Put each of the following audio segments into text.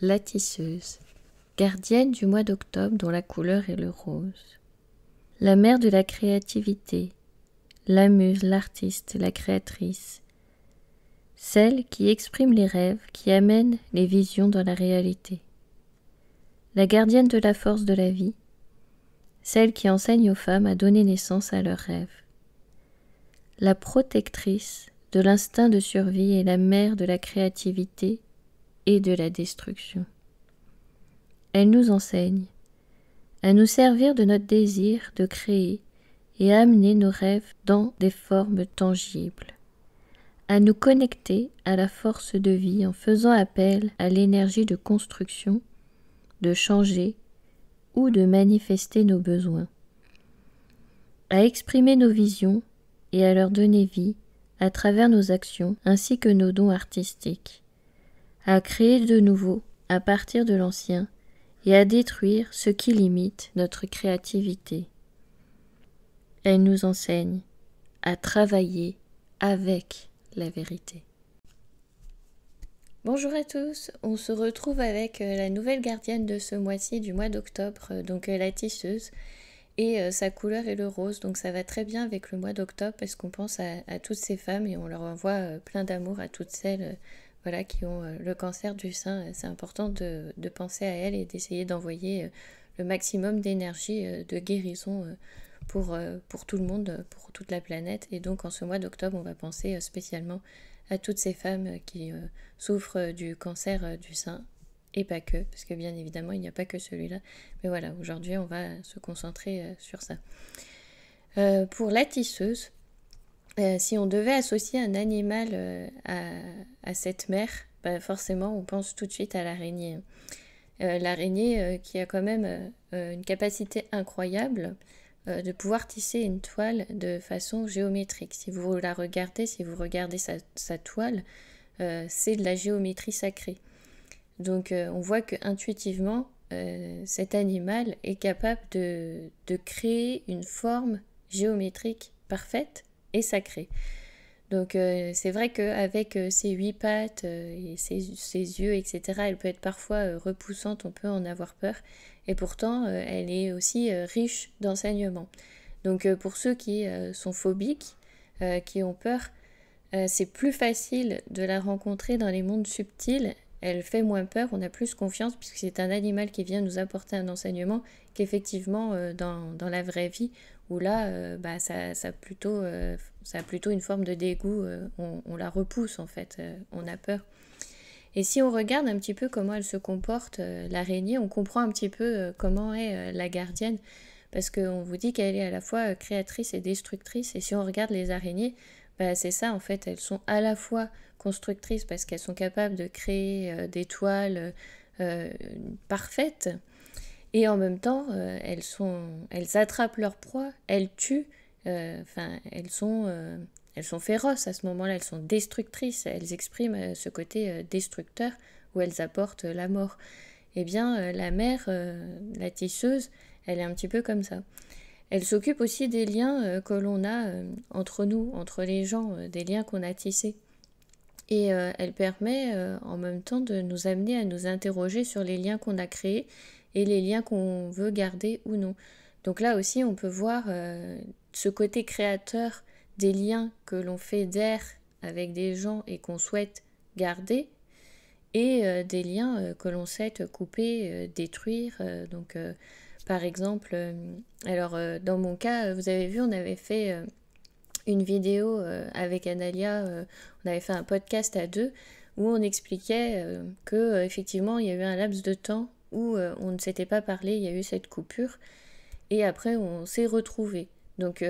La tisseuse, gardienne du mois d'octobre dont la couleur est le rose. La mère de la créativité, la muse, l'artiste, la créatrice. Celle qui exprime les rêves, qui amène les visions dans la réalité. La gardienne de la force de la vie, celle qui enseigne aux femmes à donner naissance à leurs rêves. La protectrice de l'instinct de survie et la mère de la créativité et de la destruction. Elle nous enseigne à nous servir de notre désir de créer et à amener nos rêves dans des formes tangibles, à nous connecter à la force de vie en faisant appel à l'énergie de construction, de changer ou de manifester nos besoins, à exprimer nos visions et à leur donner vie à travers nos actions ainsi que nos dons artistiques, à créer de nouveau à partir de l'ancien et à détruire ce qui limite notre créativité. Elle nous enseigne à travailler avec la vérité. Bonjour à tous, on se retrouve avec la nouvelle gardienne de ce mois-ci, du mois d'octobre, donc la tisseuse, et sa couleur est le rose, donc ça va très bien avec le mois d'octobre parce qu'on pense à toutes ces femmes et on leur envoie plein d'amour à toutes celles qui ont le cancer du sein. C'est important de penser à elles et d'essayer d'envoyer le maximum d'énergie de guérison pour tout le monde, pour toute la planète. Et donc en ce mois d'octobre, on va penser spécialement à toutes ces femmes qui souffrent du cancer du sein. Et pas que, parce que bien évidemment, il n'y a pas que celui-là. Mais voilà, aujourd'hui, on va se concentrer sur ça. Pour la tisseuse, si on devait associer un animal à cette mère, forcément, on pense tout de suite à l'araignée. L'araignée qui a quand même une capacité incroyable de pouvoir tisser une toile de façon géométrique. Si vous la regardez, si vous regardez sa toile, c'est de la géométrie sacrée. Donc on voit que intuitivement, cet animal est capable de créer une forme géométrique parfaite et sacrée. Donc c'est vrai qu'avec ses 8 pattes et ses yeux, etc., elle peut être parfois repoussante, on peut en avoir peur. Et pourtant, elle est aussi riche d'enseignements. Donc pour ceux qui sont phobiques, qui ont peur, c'est plus facile de la rencontrer dans les mondes subtils. Elle fait moins peur, on a plus confiance puisque c'est un animal qui vient nous apporter un enseignement qu'effectivement dans la vraie vie où là ça a plutôt une forme de dégoût, on la repousse en fait, on a peur. Et si on regarde un petit peu comment elle se comporte, l'araignée, on comprend un petit peu comment est la gardienne parce qu'on vous dit qu'elle est à la fois créatrice et destructrice et si on regarde les araignées, c'est ça en fait, elles sont à la fois constructrices parce qu'elles sont capables de créer des toiles parfaites et en même temps elles attrapent leur proie, elles tuent, elles sont féroces à ce moment-là, elles sont destructrices, elles expriment ce côté destructeur où elles apportent la mort. Eh bien la mère, la tisseuse, elle est un petit peu comme ça. Elle s'occupe aussi des liens que l'on a entre nous, entre les gens, des liens qu'on a tissés. Et elle permet en même temps de nous amener à nous interroger sur les liens qu'on a créés et les liens qu'on veut garder ou non. Donc là aussi, on peut voir ce côté créateur des liens que l'on fédère avec des gens et qu'on souhaite garder et des liens que l'on souhaite couper, détruire. Par exemple, dans mon cas, vous avez vu, on avait fait une vidéo avec Analia, on avait fait un podcast à deux où on expliquait que effectivement il y a eu un laps de temps où on ne s'était pas parlé, il y a eu cette coupure et après on s'est retrouvés. Donc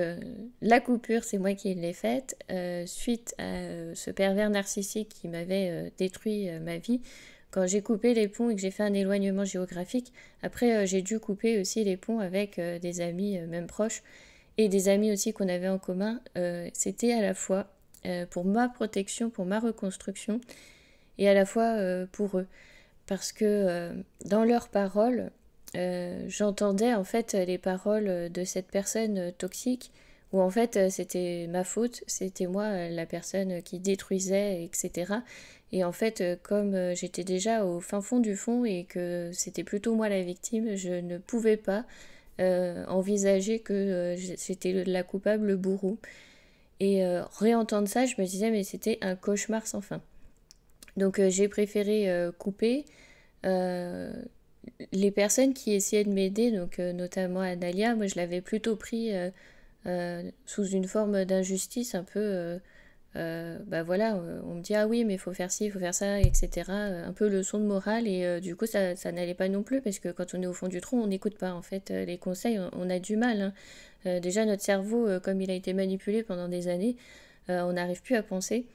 la coupure, c'est moi qui l'ai faite suite à ce pervers narcissique qui m'avait détruit ma vie. Quand j'ai coupé les ponts et que j'ai fait un éloignement géographique, après j'ai dû couper aussi les ponts avec des amis même proches et des amis aussi qu'on avait en commun. C'était à la fois pour ma protection, pour ma reconstruction et à la fois pour eux. Parce que dans leurs paroles, j'entendais en fait les paroles de cette personne toxique où en fait c'était ma faute, c'était moi la personne qui détruisait, etc. Et en fait, comme j'étais déjà au fin fond du fond et que c'était plutôt moi la victime, je ne pouvais pas envisager que j'étais la coupable, le bourreau. Et réentendre ça, je me disais, mais c'était un cauchemar sans fin. Donc j'ai préféré couper. Euh, les personnes qui essayaient de m'aider, donc notamment Analia, moi je l'avais plutôt pris sous une forme d'injustice un peu. Bah voilà, on me dit ah oui mais il faut faire ci, il faut faire ça, etc. Un peu leçon de morale et du coup ça n'allait pas non plus parce que quand on est au fond du trou on n'écoute pas en fait les conseils, on a du mal. Hein. Déjà notre cerveau comme il a été manipulé pendant des années, on n'arrive plus à penser.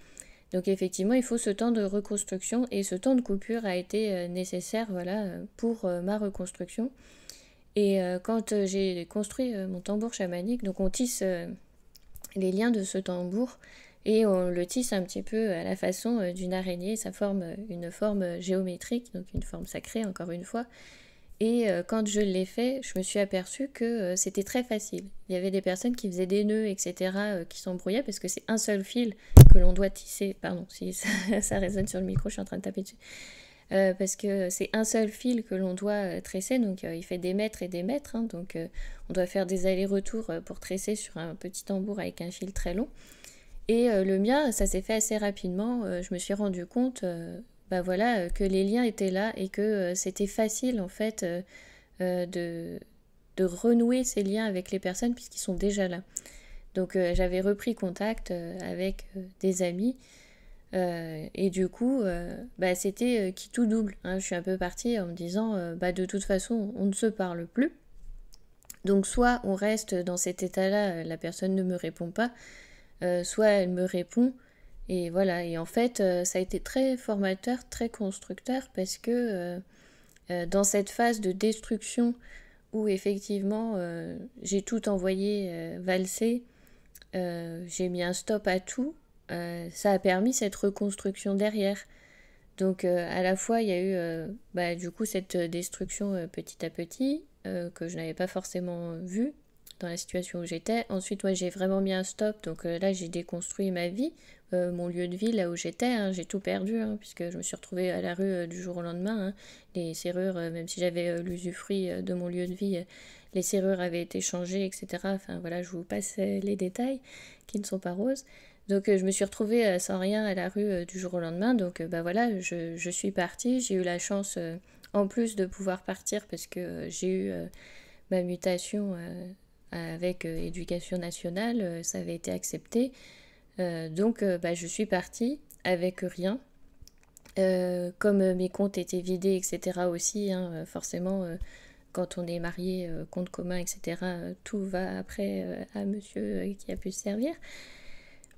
Donc effectivement, il faut ce temps de reconstruction et ce temps de coupure a été nécessaire voilà, pour ma reconstruction. Et quand j'ai construit mon tambour chamanique, donc on tisse les liens de ce tambour et on le tisse un petit peu à la façon d'une araignée, ça forme une forme géométrique, donc une forme sacrée encore une fois. Et quand je l'ai fait, je me suis aperçue que c'était très facile. Il y avait des personnes qui faisaient des nœuds, etc., qui s'embrouillaient parce que c'est un seul fil que l'on doit tisser. Pardon, si ça résonne sur le micro, je suis en train de taper dessus. Parce que c'est un seul fil que l'on doit tresser, donc il fait des mètres et des mètres. Hein, donc on doit faire des allers-retours pour tresser sur un petit tambour avec un fil très long. Et le mien, ça s'est fait assez rapidement. Je me suis rendu compte bah voilà, que les liens étaient là et que c'était facile en fait de renouer ces liens avec les personnes puisqu'ils sont déjà là. Donc j'avais repris contact avec des amis et du coup bah, c'était qui tout double. Hein. Je suis un peu partie en me disant bah, de toute façon on ne se parle plus. Donc soit on reste dans cet état-là, la personne ne me répond pas, soit elle me répond. Et voilà, et en fait, ça a été très formateur, très constructeur, parce que dans cette phase de destruction où effectivement j'ai tout envoyé valser, j'ai mis un stop à tout, ça a permis cette reconstruction derrière. Donc à la fois il y a eu bah, du coup cette destruction petit à petit que je n'avais pas forcément vue dans la situation où j'étais. Ensuite moi j'ai vraiment mis un stop, donc là j'ai déconstruit ma vie, mon lieu de vie là où j'étais, hein, j'ai tout perdu hein, puisque je me suis retrouvée à la rue du jour au lendemain. Hein. Les serrures, même si j'avais l'usufruit de mon lieu de vie, les serrures avaient été changées, etc. Enfin voilà, je vous passe les détails qui ne sont pas roses. Donc je me suis retrouvée sans rien à la rue du jour au lendemain. Donc bah voilà, je suis partie. J'ai eu la chance en plus de pouvoir partir parce que j'ai eu ma mutation avec éducation nationale. Ça avait été accepté. Donc bah, je suis partie avec rien. Comme mes comptes étaient vidés, etc. aussi, hein, forcément, quand on est marié, compte commun, etc., tout va après à monsieur qui a pu se servir.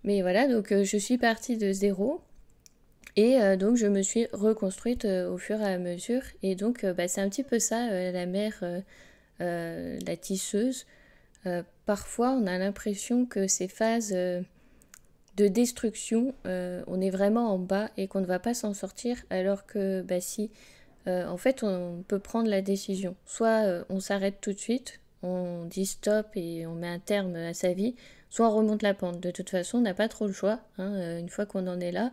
Mais voilà, donc je suis partie de zéro et donc je me suis reconstruite au fur et à mesure. Et donc bah, c'est un petit peu ça, la mère, la tisseuse. Parfois on a l'impression que ces phases de destruction, on est vraiment en bas et qu'on ne va pas s'en sortir alors que bah, si, en fait on peut prendre la décision. Soit on s'arrête tout de suite, on dit stop et on met un terme à sa vie, soit on remonte la pente. De toute façon, on n'a pas trop le choix. Hein. Une fois qu'on en est là,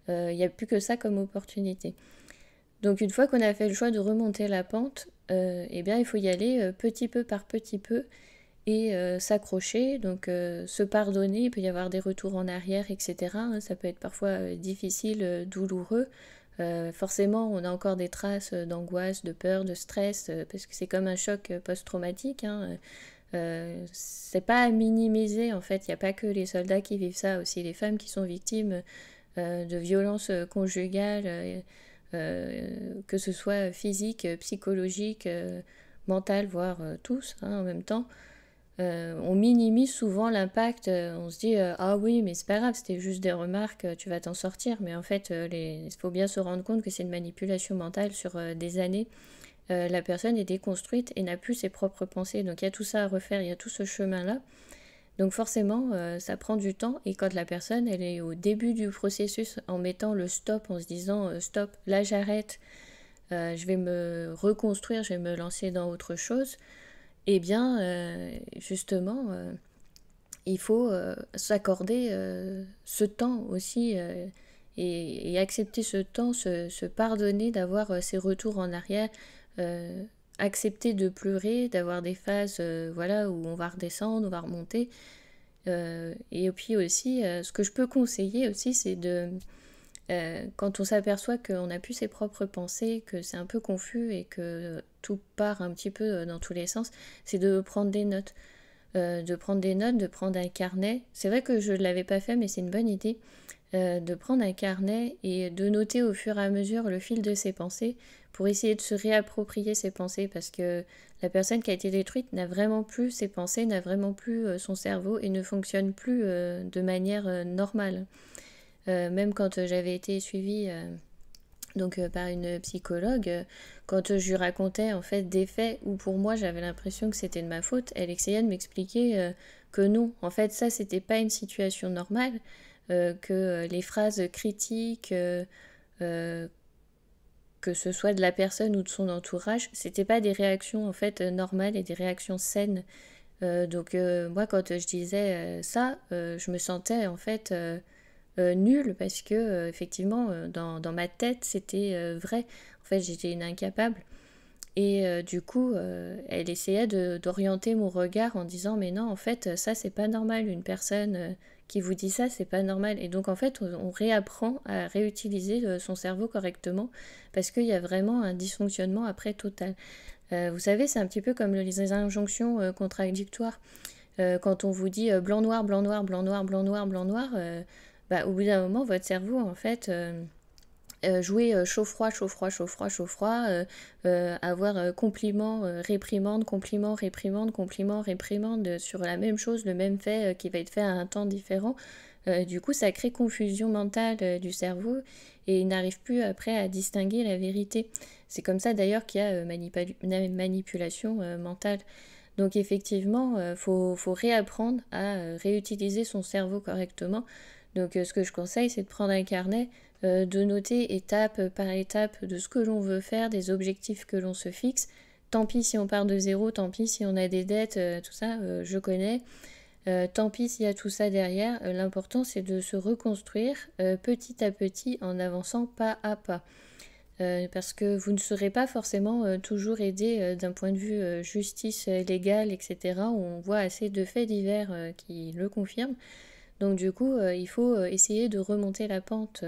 il n'y a plus que ça comme opportunité. Donc une fois qu'on a fait le choix de remonter la pente, eh bien il faut y aller petit peu par petit peu et s'accrocher, donc se pardonner, il peut y avoir des retours en arrière, etc. Hein. Ça peut être parfois difficile, douloureux. Forcément, on a encore des traces d'angoisse, de peur, de stress, parce que c'est comme un choc post-traumatique. Hein. C'est pas à minimiser en fait, il n'y a pas que les soldats qui vivent ça, aussi les femmes qui sont victimes de violences conjugales, que ce soit physique, psychologique, mentale, voire tous hein, en même temps. On minimise souvent l'impact, on se dit ah oui mais c'est pas grave, c'était juste des remarques, tu vas t'en sortir, mais en fait il faut bien se rendre compte que c'est une manipulation mentale sur des années. La personne est déconstruite et n'a plus ses propres pensées, donc il y a tout ça à refaire, il y a tout ce chemin-là. Donc forcément, ça prend du temps et quand la personne elle est au début du processus en mettant le stop, en se disant stop, là j'arrête, je vais me reconstruire, je vais me lancer dans autre chose, eh bien justement, il faut s'accorder ce temps aussi et accepter ce temps, se pardonner d'avoir ces retours en arrière, euh, accepter de pleurer, d'avoir des phases voilà, où on va redescendre, on va remonter. Et puis aussi, ce que je peux conseiller aussi, c'est de, quand on s'aperçoit qu'on n'a plus ses propres pensées, que c'est un peu confus et que tout part un petit peu dans tous les sens, c'est de prendre des notes. De prendre des notes, de prendre un carnet. C'est vrai que je ne l'avais pas fait, mais c'est une bonne idée. De prendre un carnet et de noter au fur et à mesure le fil de ses pensées pour essayer de se réapproprier ses pensées parce que la personne qui a été détruite n'a vraiment plus ses pensées, n'a vraiment plus son cerveau et ne fonctionne plus de manière normale. Même quand j'avais été suivie par une psychologue, quand je lui racontais en fait des faits où pour moi j'avais l'impression que c'était de ma faute, elle essayait de m'expliquer que non, en fait ça c'était pas une situation normale, que les phrases critiques, euh, que ce soit de la personne ou de son entourage, c'était pas des réactions en fait normales et des réactions saines. Moi quand je disais ça, je me sentais en fait nulle parce que effectivement dans ma tête c'était vrai. En fait j'étais une incapable et du coup elle essayait d'orienter mon regard en disant mais non en fait ça c'est pas normal, une personne qui vous dit ça c'est pas normal. Et donc en fait on réapprend à réutiliser son cerveau correctement parce qu'il y a vraiment un dysfonctionnement après total. Vous savez c'est un petit peu comme les injonctions contradictoires. Quand on vous dit blanc noir blanc noir blanc noir blanc noir blanc noir, au bout d'un moment votre cerveau en fait jouer chaud-froid, chaud-froid, chaud-froid, chaud-froid, avoir compliment, réprimande, compliment, réprimande, compliment, réprimande sur la même chose, le même fait qui va être fait à un temps différent. Du coup, ça crée confusion mentale du cerveau et il n'arrive plus après à distinguer la vérité. C'est comme ça d'ailleurs qu'il y a manipulation mentale. Donc effectivement, faut réapprendre à réutiliser son cerveau correctement. Donc ce que je conseille, c'est de prendre un carnet, de noter étape par étape de ce que l'on veut faire, des objectifs que l'on se fixe. Tant pis si on part de zéro, tant pis si on a des dettes, tout ça, je connais. Tant pis s'il y a tout ça derrière. L'important, c'est de se reconstruire petit à petit en avançant pas à pas. Parce que vous ne serez pas forcément toujours aidé d'un point de vue justice légale, etc., où on voit assez de faits divers qui le confirment. Donc du coup, il faut essayer de remonter la pente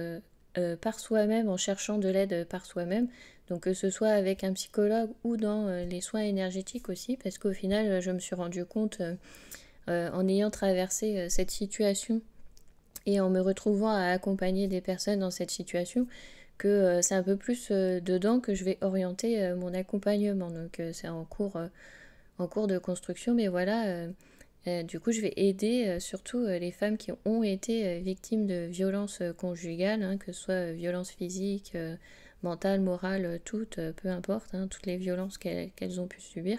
par soi-même en cherchant de l'aide par soi-même. Donc que ce soit avec un psychologue ou dans les soins énergétiques aussi, parce qu'au final, je me suis rendu compte en ayant traversé cette situation et en me retrouvant à accompagner des personnes dans cette situation, que c'est un peu plus dedans que je vais orienter mon accompagnement. Donc c'est en cours de construction, mais voilà, du coup je vais aider surtout les femmes qui ont été victimes de violences conjugales, hein, que ce soit violence physique, mentale, morale, toutes, peu importe, hein, toutes les violences qu'elles ont pu subir,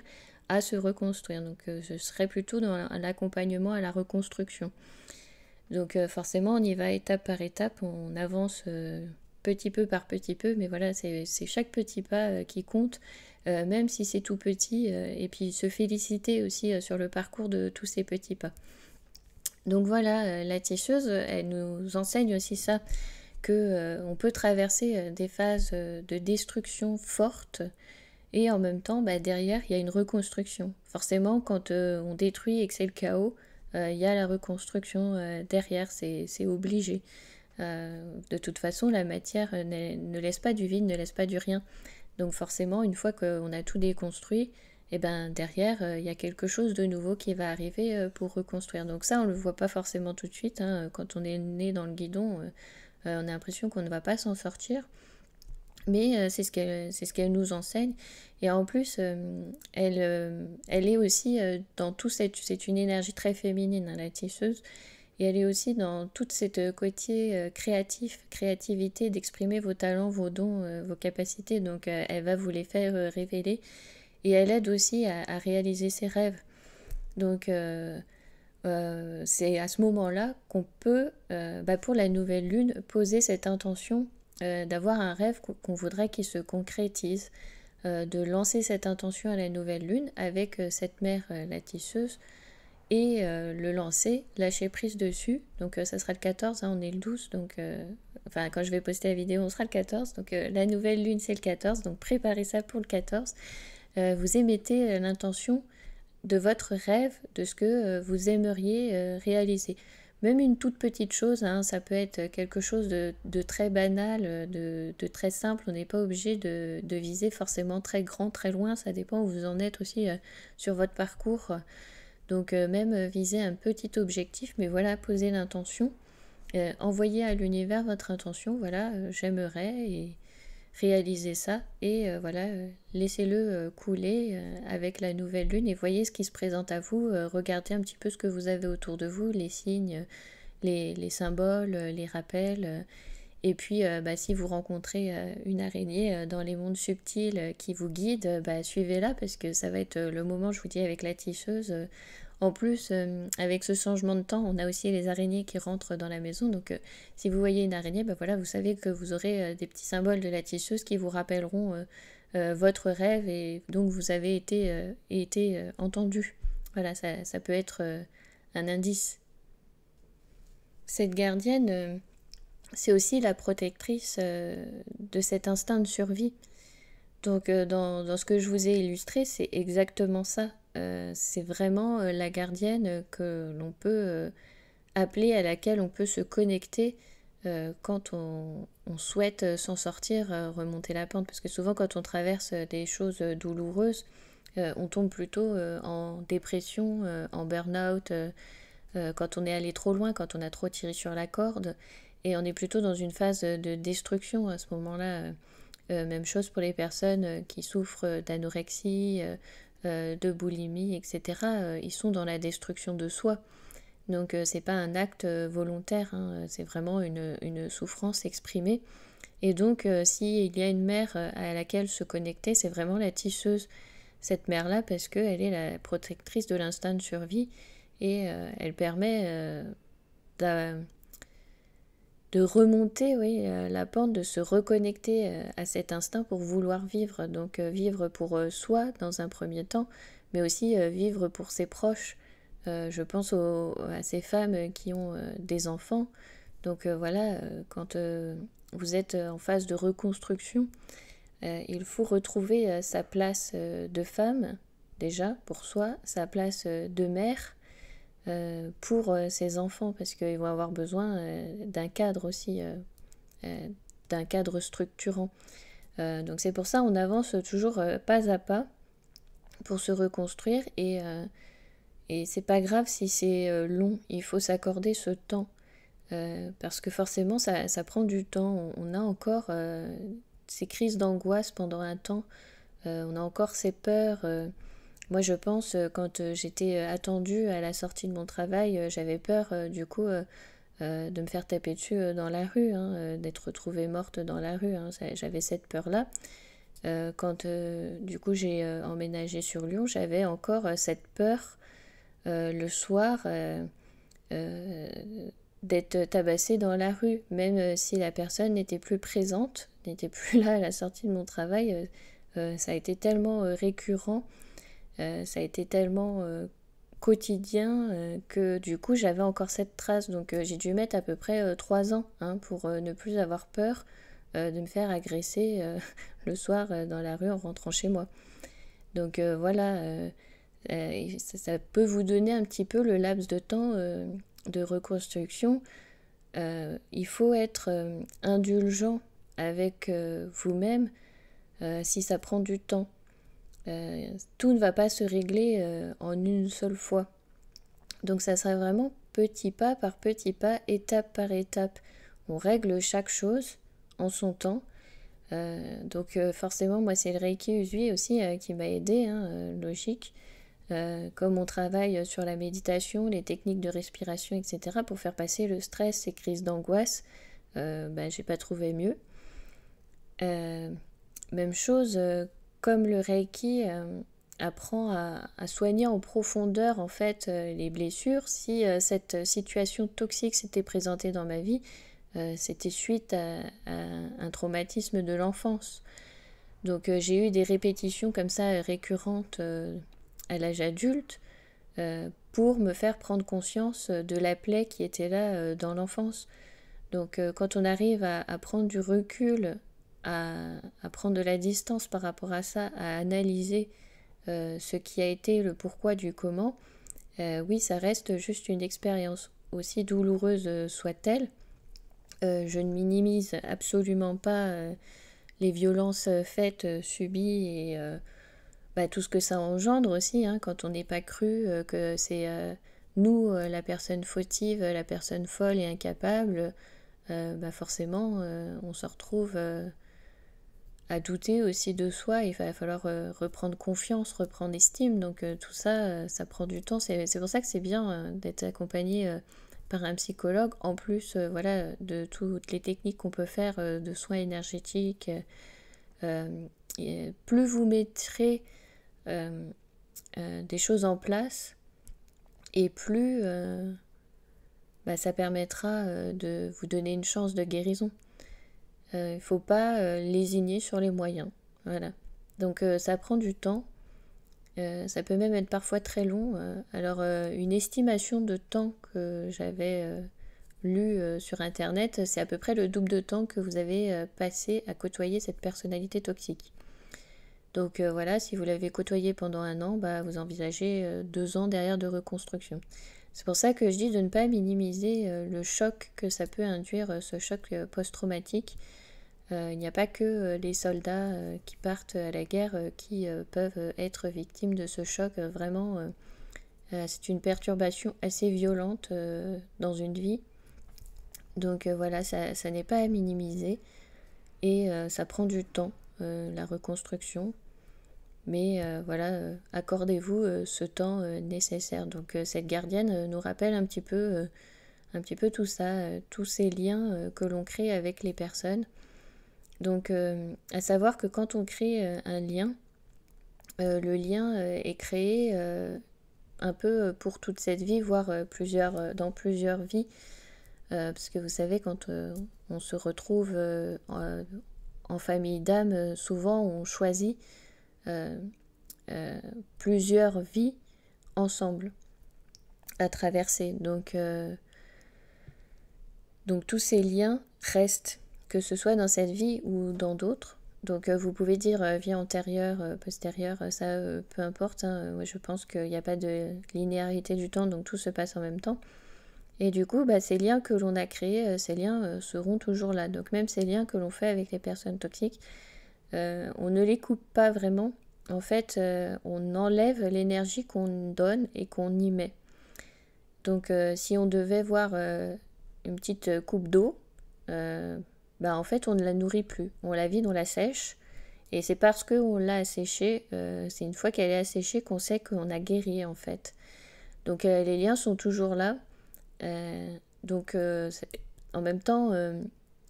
à se reconstruire. Donc ce serait plutôt dans un accompagnement à la reconstruction. Donc forcément, on y va étape par étape, on avance petit peu par petit peu, mais voilà, c'est chaque petit pas qui compte, même si c'est tout petit, et puis se féliciter aussi sur le parcours de tous ces petits pas. Donc voilà, la tisseuse, elle nous enseigne aussi ça, que on peut traverser des phases de destruction fortes, et en même temps, derrière, il y a une reconstruction. Forcément, quand on détruit et que c'est le chaos, il y a la reconstruction derrière, c'est obligé. De toute façon, la matière ne laisse pas du vide, ne laisse pas du rien. Donc forcément, une fois qu'on a tout déconstruit, et derrière, il y a quelque chose de nouveau qui va arriver pour reconstruire. Donc ça, on ne le voit pas forcément tout de suite, hein. Quand on est né dans le guidon, on a l'impression qu'on ne va pas s'en sortir. Mais c'est ce qu'elle nous enseigne. Et en plus, elle est aussi dans tout cette... C'est une énergie très féminine, hein, la tisseuse. Et elle est aussi dans toute cette côté créativité, d'exprimer vos talents, vos dons, vos capacités. Donc elle va vous les faire révéler. Et elle aide aussi à réaliser ses rêves. Donc c'est à ce moment-là qu'on peut, pour la nouvelle lune, poser cette intention d'avoir un rêve qu'on voudrait qu'il se concrétise, de lancer cette intention à la nouvelle lune avec cette mère, la tisseuse, et le lancer, lâcher prise dessus. Donc ça sera le 14, hein, on est le 12, donc enfin quand je vais poster la vidéo on sera le 14, donc la nouvelle lune c'est le 14, donc préparez ça pour le 14. Vous émettez l'intention de votre rêve, de ce que vous aimeriez réaliser. Même une toute petite chose, hein, ça peut être quelque chose de très banal, de très simple. On n'est pas obligé de viser forcément très grand, très loin. Ça dépend où vous en êtes aussi sur votre parcours. Donc même viser un petit objectif, mais voilà, poser l'intention. Envoyer à l'univers votre intention, voilà, j'aimerais, et réaliser ça, et voilà, laissez-le couler avec la nouvelle lune et voyez ce qui se présente à vous, regardez un petit peu ce que vous avez autour de vous, les signes, les symboles, les rappels, et puis bah, si vous rencontrez une araignée dans les mondes subtils qui vous guide, bah, suivez-la, parce que ça va être le moment, je vous dis, avec la tisseuse. En plus, avec ce changement de temps, on a aussi les araignées qui rentrent dans la maison. Donc, si vous voyez une araignée, bah voilà, vous savez que vous aurez des petits symboles de la tisseuse qui vous rappelleront votre rêve, et donc vous avez été entendu. Voilà, ça peut être un indice. Cette gardienne, c'est aussi la protectrice de cet instinct de survie. Donc dans ce que je vous ai illustré, c'est exactement ça. C'est vraiment la gardienne que l'on peut appeler, à laquelle on peut se connecter quand on souhaite s'en sortir, remonter la pente. Parce que souvent quand on traverse des choses douloureuses, on tombe plutôt en dépression, en burn-out, quand on est allé trop loin, quand on a trop tiré sur la corde. Et on est plutôt dans une phase de destruction à ce moment-là. Même chose pour les personnes qui souffrent d'anorexie, de boulimie, etc. Ils sont dans la destruction de soi. Donc c'est pas un acte volontaire, hein, c'est vraiment une souffrance exprimée. Et donc s'il y a une mère à laquelle se connecter, c'est vraiment la tisseuse, cette mère-là, parce qu'elle est la protectrice de l'instinct de survie, et elle permet de remonter, oui, la pente, de se reconnecter à cet instinct pour vouloir vivre. Donc vivre pour soi dans un premier temps, mais aussi vivre pour ses proches. Je pense à ces femmes qui ont des enfants. Donc voilà, quand vous êtes en phase de reconstruction, il faut retrouver sa place de femme, déjà, pour soi, sa place de mère, pour ses enfants, parce qu'ils vont avoir besoin d'un cadre aussi, d'un cadre structurant. Donc c'est pour ça on avance toujours pas à pas pour se reconstruire, et c'est pas grave si c'est long, il faut s'accorder ce temps, parce que forcément ça prend du temps. On a encore ces crises d'angoisse pendant un temps, on a encore ces peurs. Moi, je pense, quand j'étais attendue à la sortie de mon travail, j'avais peur, du coup, de me faire taper dessus dans la rue, hein, d'être retrouvée morte dans la rue, hein. J'avais cette peur-là. Quand, du coup, j'ai emménagé sur Lyon, j'avais encore cette peur, le soir, d'être tabassée dans la rue, même si la personne n'était plus présente, n'était plus là à la sortie de mon travail. Ça a été tellement récurrent. Ça a été tellement quotidien que du coup j'avais encore cette trace. Donc j'ai dû mettre à peu près 3 ans, hein, pour ne plus avoir peur de me faire agresser le soir dans la rue en rentrant chez moi. Donc voilà, ça peut vous donner un petit peu le laps de temps de reconstruction. Il faut être indulgent avec vous-même si ça prend du temps. Tout ne va pas se régler en une seule fois. Donc ça sera vraiment petit pas par petit pas, étape par étape. On règle chaque chose en son temps. Donc forcément, moi c'est le Reiki Usui aussi qui m'a aidé, hein, logique. Comme on travaille sur la méditation, les techniques de respiration, etc. pour faire passer le stress, ces crises d'angoisse, j'ai pas trouvé mieux. Même chose, comme le Reiki apprend à soigner en profondeur en fait les blessures. Si cette situation toxique s'était présentée dans ma vie, c'était suite à un traumatisme de l'enfance. Donc j'ai eu des répétitions comme ça récurrentes à l'âge adulte. pour me faire prendre conscience de la plaie qui était là dans l'enfance. Donc quand on arrive à prendre du recul, à prendre de la distance par rapport à ça, à analyser ce qui a été le pourquoi du comment, oui, ça reste juste une expérience, aussi douloureuse soit-elle. Je ne minimise absolument pas les violences faites, subies et tout ce que ça engendre aussi, hein, quand on n'est pas cru que c'est nous, la personne fautive, la personne folle et incapable, forcément on se retrouve à douter aussi de soi. Il va falloir reprendre confiance, reprendre estime. Donc tout ça, ça prend du temps. C'est pour ça que c'est bien d'être accompagné par un psychologue, en plus voilà, de toutes les techniques qu'on peut faire de soins énergétiques. Et plus vous mettrez des choses en place, et plus ça permettra de vous donner une chance de guérison. Il ne faut pas lésigner sur les moyens. Voilà. Donc ça prend du temps. Ça peut même être parfois très long. Alors une estimation de temps que j'avais lue sur internet, c'est à peu près le double de temps que vous avez passé à côtoyer cette personnalité toxique. Donc voilà, si vous l'avez côtoyé pendant 1 an, vous envisagez 2 ans derrière de reconstruction. C'est pour ça que je dis de ne pas minimiser le choc que ça peut induire, ce choc post-traumatique. Il n'y a pas que les soldats qui partent à la guerre qui peuvent être victimes de ce choc. Vraiment, c'est une perturbation assez violente dans une vie. Donc voilà, ça n'est pas à minimiser. Et ça prend du temps, la reconstruction. Mais voilà, accordez-vous ce temps nécessaire. Donc cette gardienne nous rappelle un petit peu tout ça, tous ces liens que l'on crée avec les personnes. Donc à savoir que quand on crée un lien, le lien est créé un peu pour toute cette vie, voire dans plusieurs vies. Parce que vous savez, quand on se retrouve en famille d'âme, souvent on choisit plusieurs vies ensemble à traverser. Donc tous ces liens restent, que ce soit dans cette vie ou dans d'autres. Donc vous pouvez dire vie antérieure, postérieure, ça peu importe. Hein. Moi, je pense qu'il n'y a pas de linéarité du temps, donc tout se passe en même temps. Et du coup, ces liens que l'on a créés, ces liens seront toujours là. Donc même ces liens que l'on fait avec les personnes toxiques, on ne les coupe pas vraiment. En fait, on enlève l'énergie qu'on donne et qu'on y met. Donc si on devait voir une petite coupe d'eau, en fait on ne la nourrit plus, on la vide, on la sèche, et c'est parce qu'on l'a asséchée, c'est une fois qu'elle est asséchée qu'on sait qu'on a guéri en fait. Donc les liens sont toujours là, donc en même temps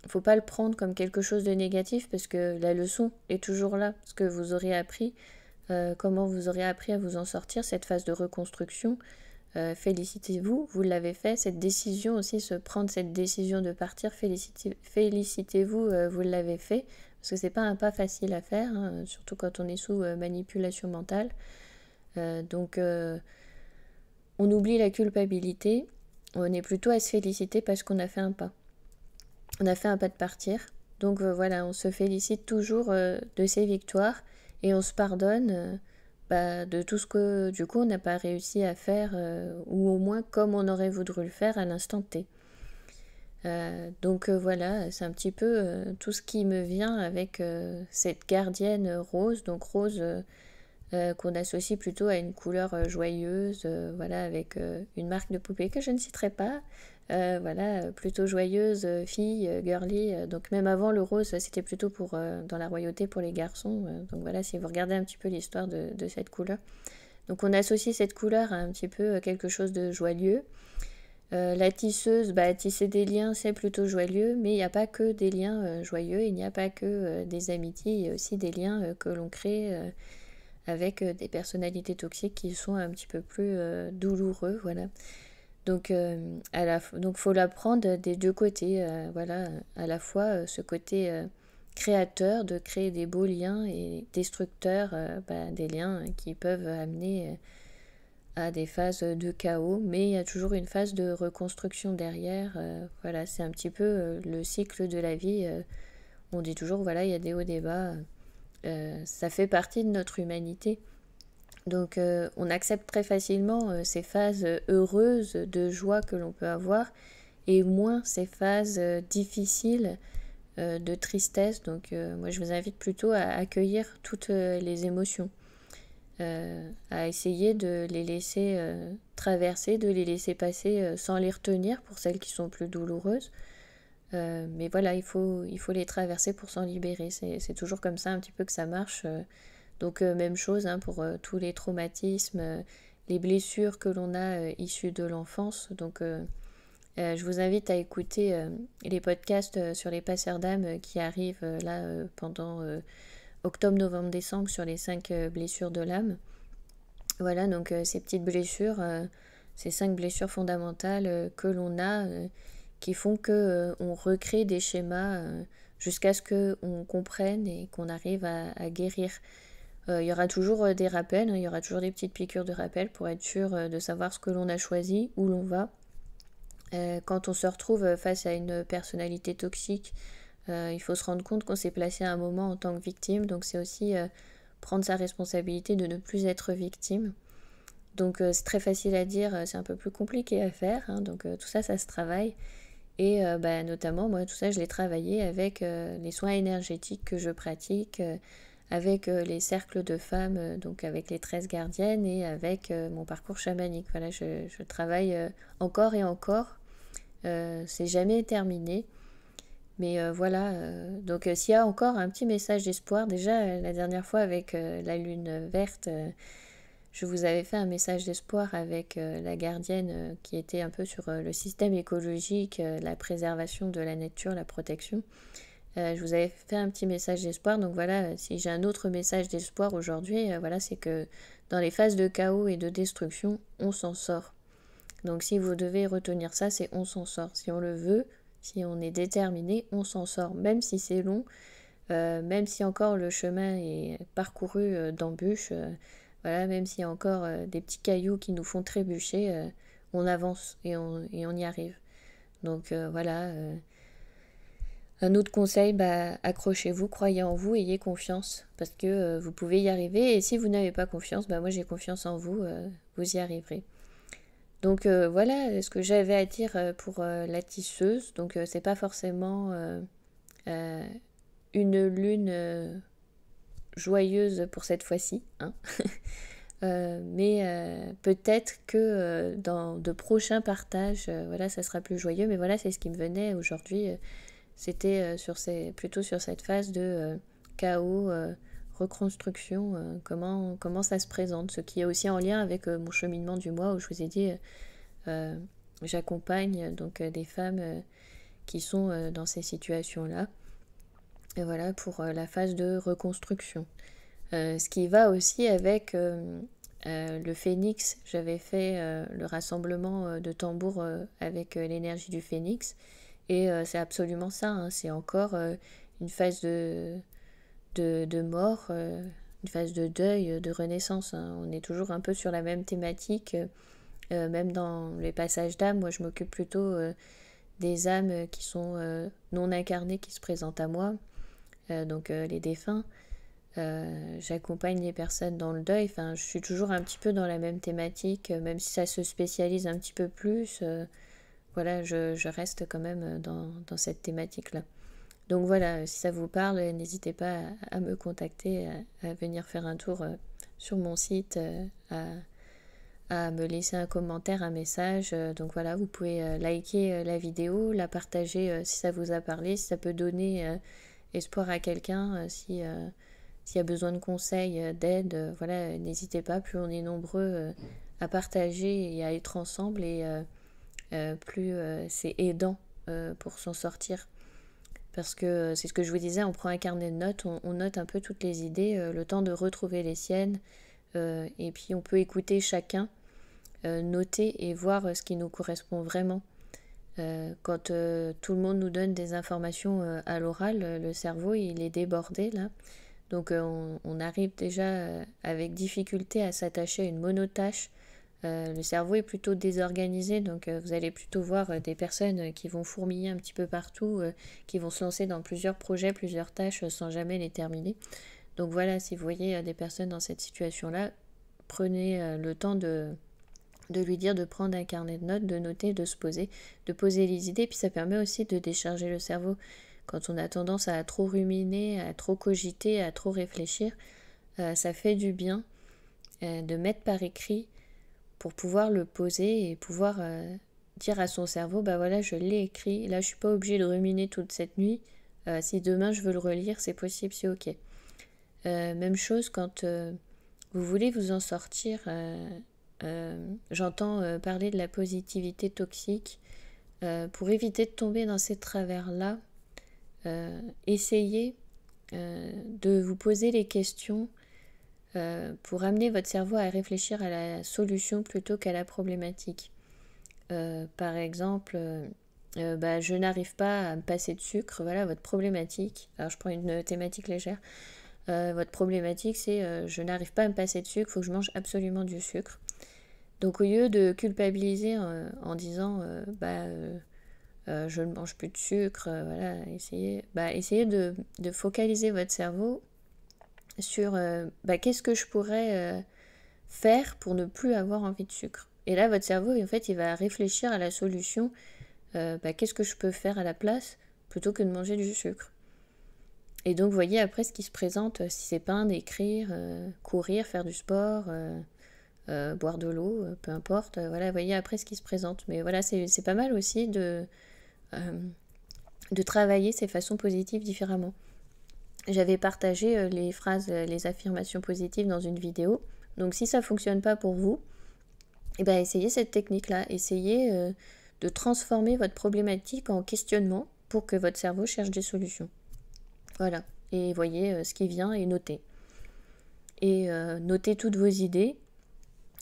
faut pas le prendre comme quelque chose de négatif, parce que la leçon est toujours là, ce que vous aurez appris, comment vous aurez appris à vous en sortir, cette phase de reconstruction. Félicitez-vous, vous l'avez fait, cette décision aussi, prendre cette décision de partir, félicitez-vous, vous l'avez fait, parce que c'est pas un pas facile à faire, hein, surtout quand on est sous manipulation mentale. Donc on oublie la culpabilité, on est plutôt à se féliciter parce qu'on a fait un pas. On a fait un pas de partir, donc voilà, on se félicite toujours de ses victoires, et on se pardonne de tout ce que du coup on n'a pas réussi à faire, ou au moins comme on aurait voulu le faire à l'instant T. Donc voilà, c'est un petit peu tout ce qui me vient avec cette gardienne rose. Donc rose qu'on associe plutôt à une couleur joyeuse, voilà, avec une marque de poupée que je ne citerai pas. Voilà, plutôt joyeuse, fille, girly. Donc même avant, le rose, c'était plutôt pour dans la royauté pour les garçons. Donc voilà, si vous regardez un petit peu l'histoire de cette couleur. Donc on associe cette couleur à un petit peu quelque chose de joyeux. La tisseuse, tisser des liens, c'est plutôt joyeux, mais il n'y a pas que des liens joyeux, il n'y a pas que des amitiés, il y a aussi des liens que l'on crée avec des personnalités toxiques qui sont un petit peu plus douloureux, voilà. Donc, faut l'apprendre des deux côtés, voilà, à la fois ce côté créateur, de créer des beaux liens, et destructeur, des liens qui peuvent amener à des phases de chaos, mais il y a toujours une phase de reconstruction derrière. Voilà, c'est un petit peu le cycle de la vie. On dit toujours, voilà, il y a des hauts, des bas. Ça fait partie de notre humanité. Donc on accepte très facilement ces phases heureuses de joie que l'on peut avoir et moins ces phases difficiles de tristesse. Donc moi je vous invite plutôt à accueillir toutes les émotions, à essayer de les laisser traverser, de les laisser passer sans les retenir pour celles qui sont plus douloureuses. Mais voilà, il faut les traverser pour s'en libérer. C'est toujours comme ça un petit peu que ça marche. Donc même chose hein, pour tous les traumatismes, les blessures que l'on a issues de l'enfance. Donc je vous invite à écouter les podcasts sur les passeurs d'âme qui arrivent là pendant octobre, novembre, décembre sur les 5 blessures de l'âme. Voilà, donc ces petites blessures, ces 5 blessures fondamentales que l'on a qui font que on recrée des schémas jusqu'à ce qu'on comprenne et qu'on arrive à guérir. Il y aura toujours des rappels, hein, il y aura toujours des petites piqûres de rappel pour être sûr de savoir ce que l'on a choisi, où l'on va. Quand on se retrouve face à une personnalité toxique, il faut se rendre compte qu'on s'est placé à un moment en tant que victime, donc c'est aussi prendre sa responsabilité de ne plus être victime. Donc c'est très facile à dire, c'est un peu plus compliqué à faire, hein, donc tout ça, ça se travaille. Et notamment, moi, tout ça, je l'ai travaillé avec les soins énergétiques que je pratique, avec les cercles de femmes, donc avec les 13 gardiennes et avec mon parcours chamanique. Voilà, je travaille encore et encore. C'est jamais terminé. Mais voilà, donc s'il y a encore un petit message d'espoir, déjà la dernière fois avec la lune verte, je vous avais fait un message d'espoir avec la gardienne qui était un peu sur le système écologique, la préservation de la nature, la protection. Je vous avais fait un petit message d'espoir, donc voilà, si j'ai un autre message d'espoir aujourd'hui, voilà, c'est que dans les phases de chaos et de destruction, on s'en sort. Donc si vous devez retenir ça, c'est on s'en sort. Si on le veut, si on est déterminé, on s'en sort. Même si c'est long, même si encore le chemin est parcouru d'embûches, voilà, même s'il y a encore des petits cailloux qui nous font trébucher, on avance et on y arrive. Donc voilà. Un autre conseil, accrochez-vous, croyez en vous, ayez confiance, parce que vous pouvez y arriver. Et si vous n'avez pas confiance, moi j'ai confiance en vous, vous y arriverez. Donc voilà ce que j'avais à dire pour la tisseuse. Donc c'est pas forcément une lune joyeuse pour cette fois-ci, hein. Mais peut-être que dans de prochains partages, voilà, ça sera plus joyeux. Mais voilà, c'est ce qui me venait aujourd'hui. C'était plutôt sur cette phase de chaos, reconstruction, comment ça se présente. Ce qui est aussi en lien avec mon cheminement du mois où je vous ai dit, j'accompagne donc des femmes qui sont dans ces situations-là. Et voilà pour la phase de reconstruction. Ce qui va aussi avec le phénix. J'avais fait le rassemblement de tambours avec l'énergie du phénix. Et c'est absolument ça, hein. C'est encore une phase de mort, une phase de deuil, de renaissance, hein. On est toujours un peu sur la même thématique. Même dans les passages d'âme, moi je m'occupe plutôt des âmes qui sont non incarnées, qui se présentent à moi, donc les défunts. J'accompagne les personnes dans le deuil. Enfin, je suis toujours un petit peu dans la même thématique, même si ça se spécialise un petit peu plus. Voilà, je reste quand même dans cette thématique-là. Donc voilà, si ça vous parle, n'hésitez pas à me contacter, à venir faire un tour sur mon site, à me laisser un commentaire, un message. Donc voilà, vous pouvez liker la vidéo, la partager si ça vous a parlé, si ça peut donner espoir à quelqu'un, s'il y a besoin de conseils, d'aide, voilà, n'hésitez pas. Plus on est nombreux à partager et à être ensemble, et plus c'est aidant pour s'en sortir. Parce que c'est ce que je vous disais, on prend un carnet de notes, on note un peu toutes les idées, le temps de retrouver les siennes, et puis on peut écouter chacun, noter et voir ce qui nous correspond vraiment. Quand tout le monde nous donne des informations à l'oral, le cerveau il est débordé là. Donc on arrive déjà avec difficulté à s'attacher à une monotâche, Le cerveau est plutôt désorganisé, donc vous allez plutôt voir des personnes qui vont fourmiller un petit peu partout, qui vont se lancer dans plusieurs projets, plusieurs tâches sans jamais les terminer. Donc voilà, si vous voyez des personnes dans cette situation-là, prenez le temps de lui dire de prendre un carnet de notes, de noter, de se poser, de poser les idées, puis ça permet aussi de décharger le cerveau. Quand on a tendance à trop ruminer, à trop cogiter, à trop réfléchir, ça fait du bien de mettre par écrit pour pouvoir le poser et pouvoir dire à son cerveau, bah voilà, je l'ai écrit, là je suis pas obligée de ruminer toute cette nuit, si demain je veux le relire, c'est possible, c'est ok. Même chose quand vous voulez vous en sortir, j'entends parler de la positivité toxique, pour éviter de tomber dans ces travers-là, essayez de vous poser les questions pour amener votre cerveau à réfléchir à la solution plutôt qu'à la problématique. Par exemple, je n'arrive pas à me passer de sucre, voilà votre problématique. Alors je prends une thématique légère. Votre problématique c'est je n'arrive pas à me passer de sucre, il faut que je mange absolument du sucre. Donc au lieu de culpabiliser en disant je ne mange plus de sucre, voilà, essayez de focaliser votre cerveau sur qu'est-ce que je pourrais faire pour ne plus avoir envie de sucre. Et là, votre cerveau, en fait, il va réfléchir à la solution. Qu'est-ce que je peux faire à la place plutôt que de manger du sucre. Et donc, vous voyez après ce qui se présente, si c'est peindre, écrire, courir, faire du sport, boire de l'eau, peu importe. Voilà, vous voyez après ce qui se présente. Mais voilà, c'est pas mal aussi de travailler ces façons positives différemment. J'avais partagé les phrases, les affirmations positives dans une vidéo. Donc si ça ne fonctionne pas pour vous, essayez cette technique-là. Essayez de transformer votre problématique en questionnement pour que votre cerveau cherche des solutions. Voilà. Et voyez ce qui vient et notez. Et notez toutes vos idées.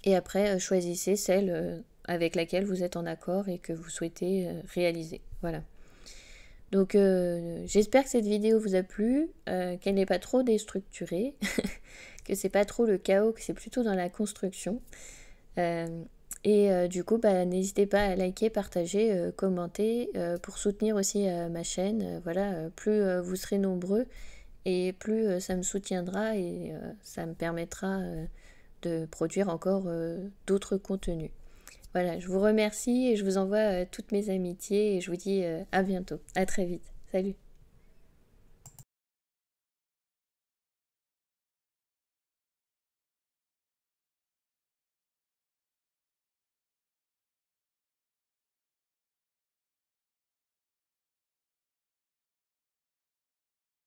Et après, choisissez celle avec laquelle vous êtes en accord et que vous souhaitez réaliser. Voilà. Donc j'espère que cette vidéo vous a plu, qu'elle n'est pas trop déstructurée, que c'est pas trop le chaos, que c'est plutôt dans la construction. Du coup, n'hésitez pas à liker, partager, commenter pour soutenir aussi ma chaîne. Plus vous serez nombreux et plus ça me soutiendra et ça me permettra de produire encore d'autres contenus. Voilà, je vous remercie et je vous envoie toutes mes amitiés et je vous dis à bientôt. À très vite. Salut.